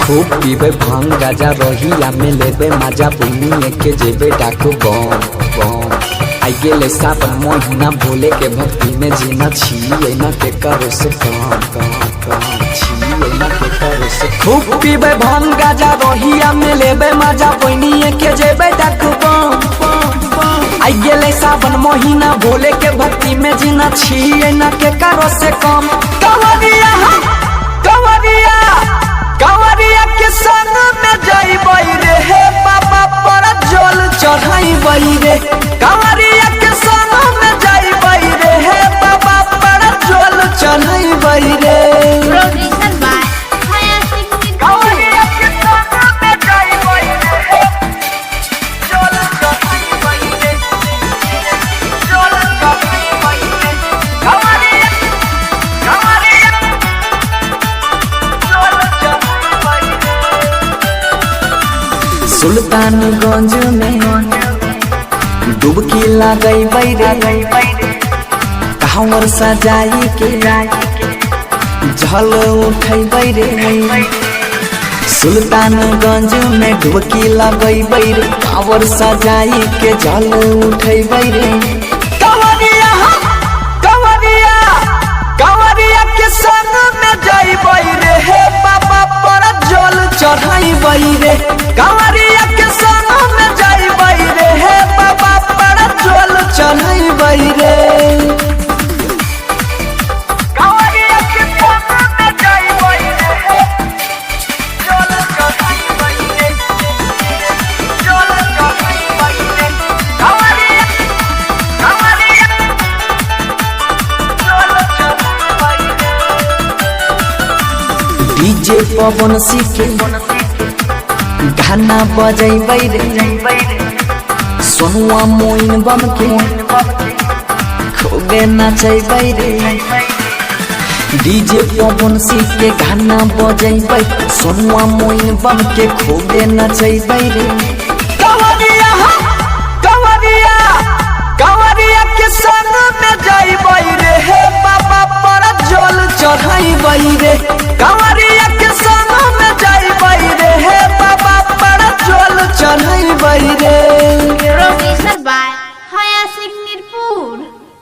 खूब पीबे भांग गाजा रहिया में लेबे मजा बुनिए के जेबे डाकू बम बम आई गेले सावन महीना भोले के भक्ति में जीना छिए न के करो से काम छिए न के करो से खूब पीबे भांग गाजा रहिया में लेबे मजा बुनिए के जेबे डाकू बम आई गेले सावन महीना भोले के भक्ति में जीना छिए न के करो से काम कंवरिया के संग में जाइबई रे हे बाबा पर जल चढ़ाइबई रे कंवरिया के संग में जाइबई रे हे बाबा पर जल चढ़ाइबई रे प्रोग्रेशन बाय हाया सिंह कंवरिया के संग में जाइबई रे हे जल चढ़ाइबई रे जल चढ़ाइबई रे कंवरिया सुल्तानगंज में डुबकी लगई रे कांवर सजाई के झल उठई रे सुल्तानगंज में डुबकी लगई रे कांवर सजाई के झल उठई रे कंवरिया के संग में जाइबई रे हे बाबा पर जल चढ़ाइबई रे कंवरिया के संग में जाइबई रे हे बाबा पर जल चढ़ाइबई रे कंवरिया के संग में जाइबई रे हे जल चढ़ाइबई रे जल चढ़ाइबई रे कंवरिया डीजे पवन सिंह गाना बजैबै रे सोनुआ मोइन बम के खूबे नचैबै रे डीजे पवन सिंह के गाना बजैबै सोनुआ मोइन बम के खूबे नचैबै रे कंवरिया के संग में जाइबै रे हे बाबा पर जल चढ़ाइबै रे कंवरिया के संग में जाइबै रे हे बाबा पर जल चढ़ाइबै रे।